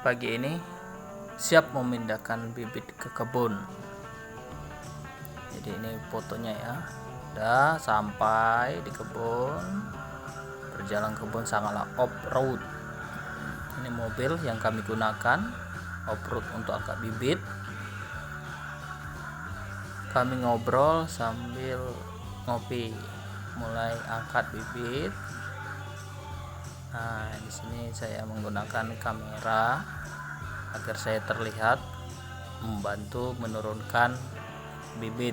Pagi ini siap memindahkan bibit ke kebun. Jadi ini fotonya ya, udah sampai di kebun. Perjalanan kebun sangatlah off-road. Ini mobil yang kami gunakan off-road untuk angkat bibit. Kami ngobrol sambil ngopi, mulai angkat bibit. Nah, di sini saya menggunakan kamera agar saya terlihat membantu menurunkan bibit.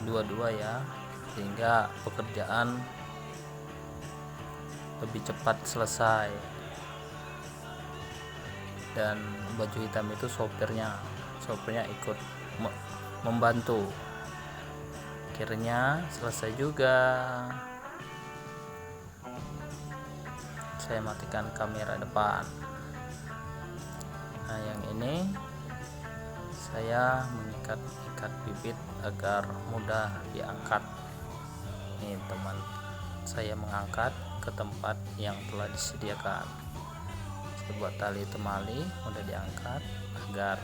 Dua-dua ya, sehingga pekerjaan lebih cepat selesai. Dan baju hitam itu sopirnya ikut membantu. Akhirnya selesai juga. Saya matikan kamera depan. Nah, yang ini saya mengikat bibit agar mudah diangkat. Ini teman saya mengangkat ke tempat yang telah disediakan. Saya buat tali temali, mudah diangkat agar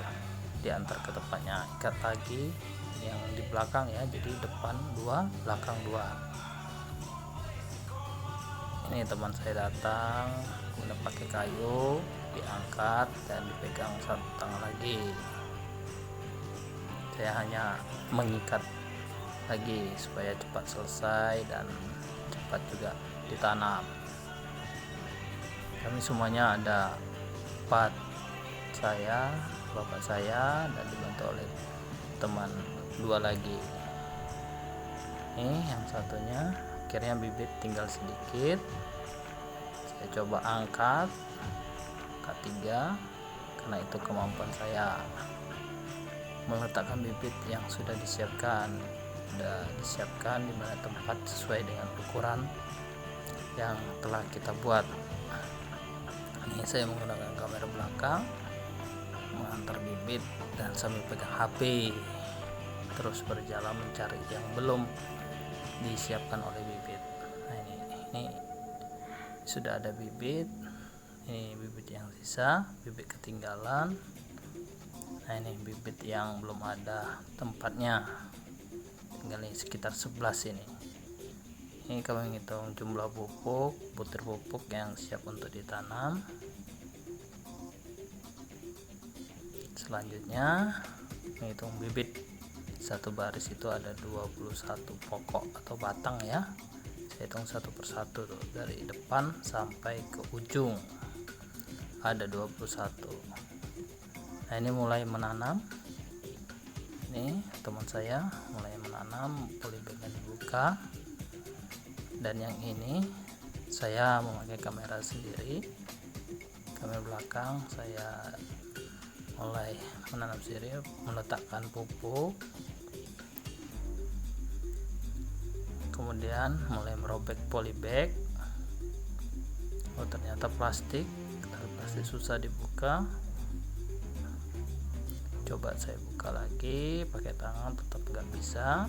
diantar ke tempatnya. Ikat lagi yang di belakang ya, jadi depan 2 belakang 2. Ini teman saya datang, kemudian pakai kayu diangkat dan dipegang satu tangan lagi. Saya hanya mengikat lagi supaya cepat selesai dan cepat juga ditanam. Kami semuanya ada 4, saya, bapak saya, dan dibantu oleh teman 2 lagi. Ini yang satunya, akhirnya bibit tinggal sedikit. Saya coba angkat K3 karena itu kemampuan saya meletakkan bibit yang sudah disiapkan. Di mana tempat sesuai dengan ukuran yang telah kita buat. Ini saya menggunakan kamera belakang mengantar bibit dan sambil pegang HP terus berjalan mencari yang belum disiapkan oleh bibit. Nah, ini sudah ada bibit. Ini bibit yang sisa, bibit ketinggalan. Nah, ini bibit yang belum ada tempatnya, tinggal ini sekitar 11 ini. Ini kami menghitung jumlah pupuk, butir pupuk yang siap untuk ditanam. Selanjutnya menghitung bibit. Satu baris itu ada 21 pokok atau batang ya. Saya hitung satu persatu tuh, dari depan sampai ke ujung ada 21. Nah, ini mulai menanam. Ini teman saya mulai menanam, polybagnya dibuka. Dan yang ini saya memakai kamera sendiri, kamera belakang. Saya mulai menanam sendiri, meletakkan pupuk, kemudian mulai merobek polybag. Oh, ternyata plastik susah dibuka. Coba saya buka lagi pakai tangan, tetap nggak bisa.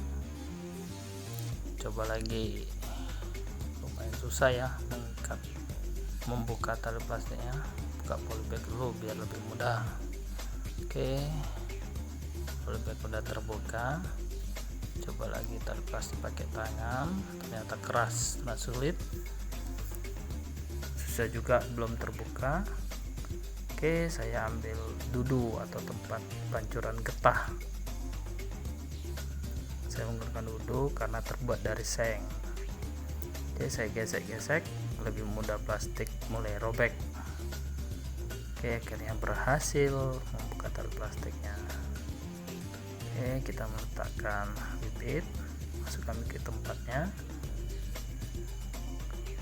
Coba lagi, lumayan susah ya membuka tali plastiknya. Buka polybag dulu biar lebih mudah. Oke, polybag udah terbuka. Coba lagi tali plastik pakai tangan, ternyata keras, sulit. Susah juga, belum terbuka. Oke, saya ambil dudu atau tempat pancuran getah. Saya menggunakan dudu karena terbuat dari seng. Oke, saya gesek-gesek, lebih mudah plastik mulai robek. Oke, akhirnya berhasil membuka tali plastiknya. Oke, kita meletakkan bibit, masukkan ke tempatnya,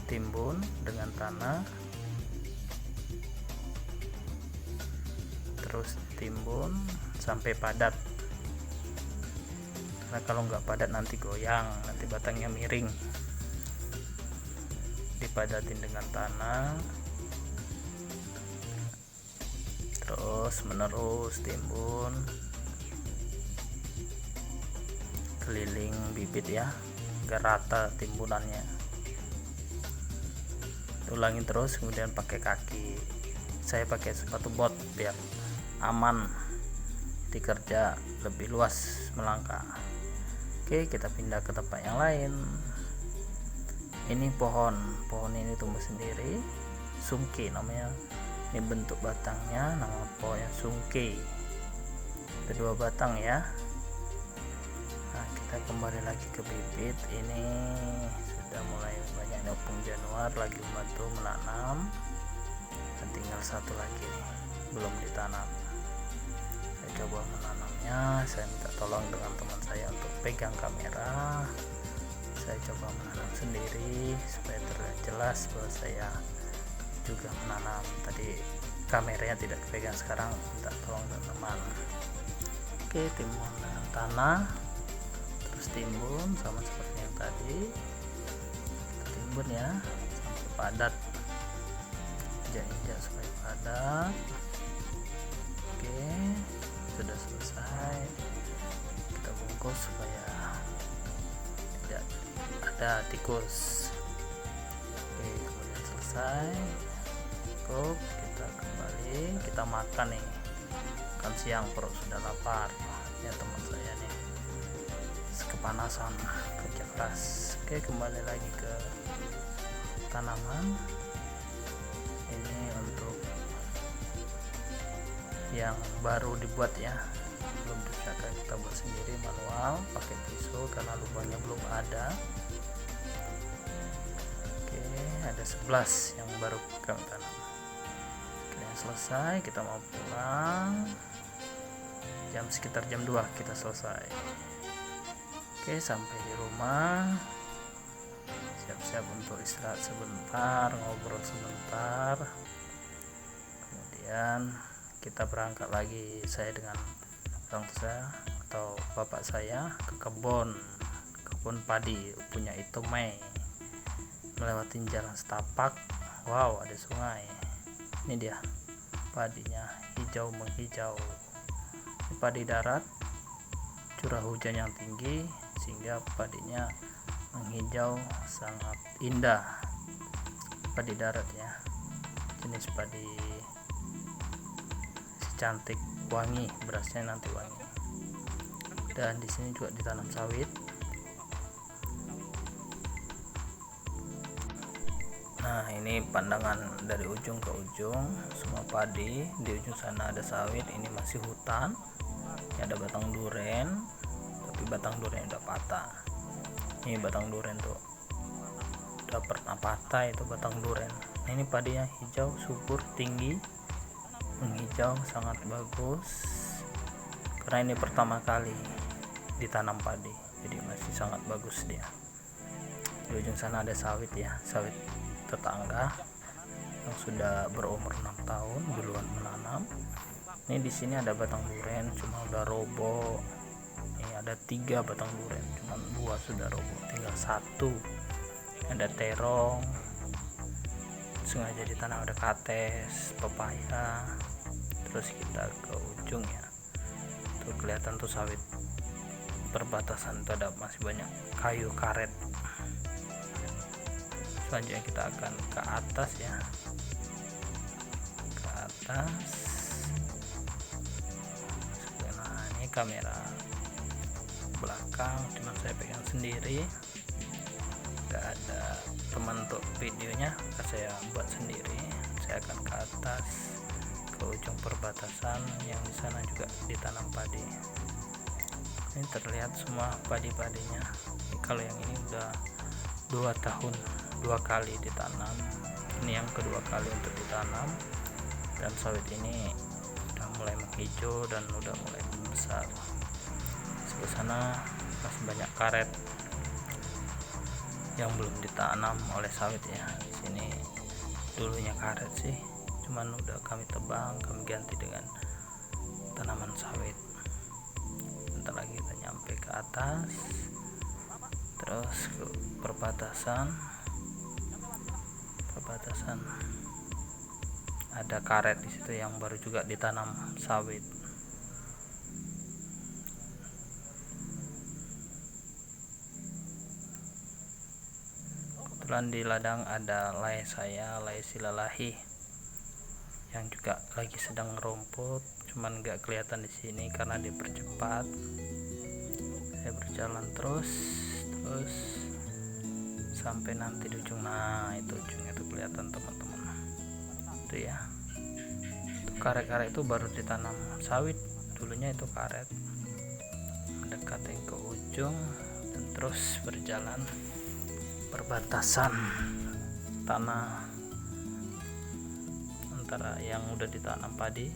timbun dengan tanah, terus timbun sampai padat. Karena kalau nggak padat nanti goyang, nanti batangnya miring. Dipadatin dengan tanah, terus menerus timbun keliling bibit ya, agar rata timbunannya. ulangin terus, kemudian pakai kaki. Saya pakai sepatu bot biar aman dikerja, lebih luas melangkah. Oke, kita pindah ke tempat yang lain. Ini pohon ini tumbuh sendiri, sungke namanya. Ini bentuk batangnya, nama pohonnya sungke. Kedua batang ya. Nah, kita kembali lagi ke bibit. Ini sudah mulai banyak nopung januar, lagi membantu menanam. Dan tinggal satu lagi nih, belum ditanam. Saya coba menanamnya. Saya minta tolong dengan teman saya untuk pegang kamera. Saya coba menanam sendiri supaya terlihat jelas bahwa saya juga menanam. Tadi kameranya tidak dipegang, sekarang minta tolong teman-teman. Oke, timbun dengan tanah, terus timbun sama seperti yang tadi. Kita timbun ya sampai padat, injak-injak supaya padat. Oke, sudah selesai. Kita bungkus supaya tidak ada tikus. Oke, kemudian selesai. Cukup, kita kembali, kita makan nih. Kan siang, perut sudah lapar ya teman saya nih, kepanasan kerja keras. Oke, kembali lagi ke tanaman. Ini untuk yang baru dibuat ya, belum bisa kita buat sendiri manual pakai pisau karena lubangnya belum ada. Oke, ada 11 yang baru kami tanam. Oke, selesai, kita mau pulang. Sekitar jam 2 kita selesai. Oke, sampai di rumah, siap-siap untuk istirahat sebentar, ngobrol sebentar, kemudian kita berangkat lagi, saya dengan orang tua atau bapak saya, ke kebun padi punya itu Mei, melewati jalan setapak. Wow, ada sungai. Ini dia padinya, hijau menghijau. Ini padi darat, curah hujan yang tinggi sehingga padinya menghijau, sangat indah. Padi darat ya, jenis padi si cantik, wangi, berasnya nanti wangi. Dan di sini juga ditanam sawit. Nah, ini pandangan dari ujung ke ujung, semua padi. Di ujung sana ada sawit, ini masih hutan. Ini ada batang duren, tapi batang duren udah patah. Ini batang duren tuh udah pernah patah, itu batang duren. Nah, ini padinya hijau, subur, tinggi, menghijau, sangat bagus. Karena ini pertama kali ditanam padi, jadi masih sangat bagus dia. Di ujung sana ada sawit ya, sawit tetangga yang sudah berumur 6 tahun duluan menanam. Ini di sini ada batang duren, cuma udah roboh. Ini ada 3 batang duren, cuma 2 sudah roboh, tinggal 1. Ada terong, sengaja ditanam, ada kates, pepaya. Terus kita ke ujung ya, tuh kelihatan tuh sawit perbatasan itu ada masih banyak kayu karet. Selanjutnya kita akan ke atas ya, ke atas. Nah, ini kamera belakang, cuma saya pegang sendiri, nggak ada teman untuk videonya, saya buat sendiri. Saya akan ke atas, ke ujung perbatasan yang di sana juga ditanam padi. Ini terlihat semua padi-padinya. Kalau yang ini udah 2 tahun 2 kali ditanam, ini yang kedua kali untuk ditanam. Dan sawit ini udah mulai menghijau dan udah mulai membesar. Sebelah sana masih banyak karet yang belum ditanam oleh sawit ya. Di sini dulunya karet sih, cuman udah kami tebang, kami ganti dengan tanaman sawit. Bentar lagi kita nyampe ke atas, terus ke perbatasan ada karet di situ yang baru juga ditanam sawit. kebetulan di ladang ada lay saya, lay silalahi, yang juga lagi sedang ngerumput, cuman nggak kelihatan di sini karena dipercepat. Saya berjalan terus sampai nanti di ujung. Nah, itu ujungnya tuh kelihatan teman-teman, itu ya, itu karet-karet itu baru ditanam sawit, dulunya itu karet. Mendekati ke ujung dan terus berjalan perbatasan tanah antara yang udah ditanam padi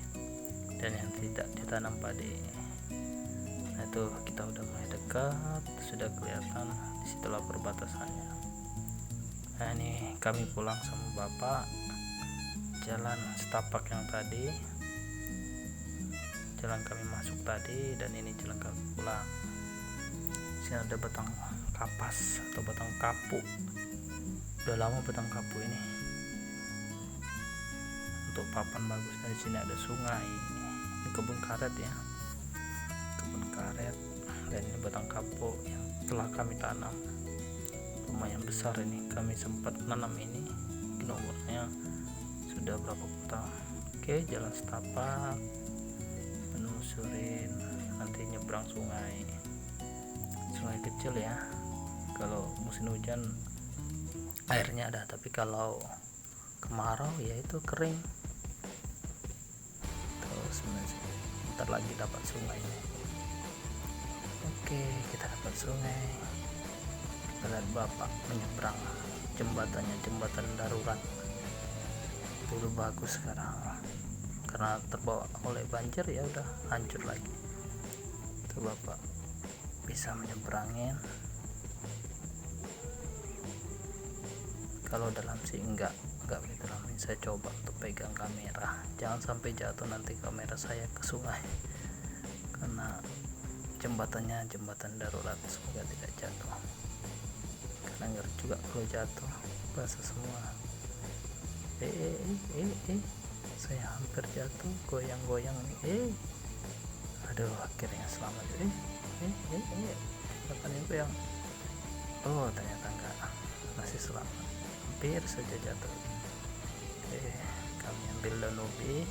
dan yang tidak ditanam padi. Nah, itu kita udah mulai dekat, sudah kelihatan disitulah perbatasannya. Nah, ini kami pulang sama bapak, jalan setapak yang tadi, jalan kami masuk tadi, dan ini jalan kami pulang. Sini ada batang kapas atau batang kapu, udah lama batang kapu ini untuk papan bagus. Di sini ada sungai, ini kebun karet ya, kebun karet, dan ini batang kapu yang telah kami tanam, lumayan besar ini. Kami sempat nanam ini, nomornya sudah berapa puluh tahun. Oke, jalan setapak menelusurin, nanti nyebrang sungai kecil ya. Kalau musim hujan airnya ada, tapi kalau kemarau ya itu kering. Terus bentar lagi dapat sungai. Oke, kita dapat sungai. Kita lihat bapak menyeberang jembatannya, jembatan darurat. Dulu bagus, sekarang karena terbawa oleh banjir ya udah hancur lagi. Itu bapak bisa menyeberangin. Kalau dalam sih enggak begitu dalam. Saya coba untuk pegang kamera, jangan sampai jatuh nanti kamera saya ke sungai, karena jembatannya jembatan darurat, semoga tidak jatuh, karena ngeri juga kalau jatuh basah semua. Saya hampir jatuh, goyang-goyang nih. Aduh, akhirnya selamat. Kapan itu yang ternyata enggak, masih selamat, hampir saja jatuh. Kami ambil daun ubi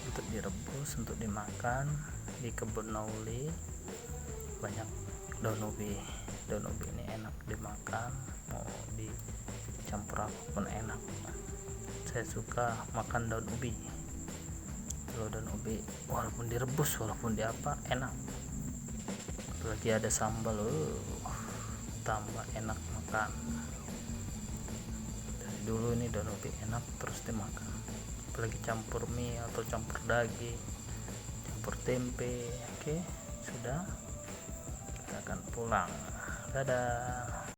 untuk direbus, untuk dimakan. Di kebun Nauli banyak daun ubi. Daun ubi ini enak dimakan, mau dicampur apapun enak. Saya suka makan daun ubi. Kalau daun ubi walaupun direbus, walaupun di apa, enak. Apalagi ada sambal, tambah enak makan. Dari dulu ini daun ubi enak terus dimakan, apalagi campur mie atau campur daging, campur tempe. Oke, sudah, kita akan pulang. Dadah.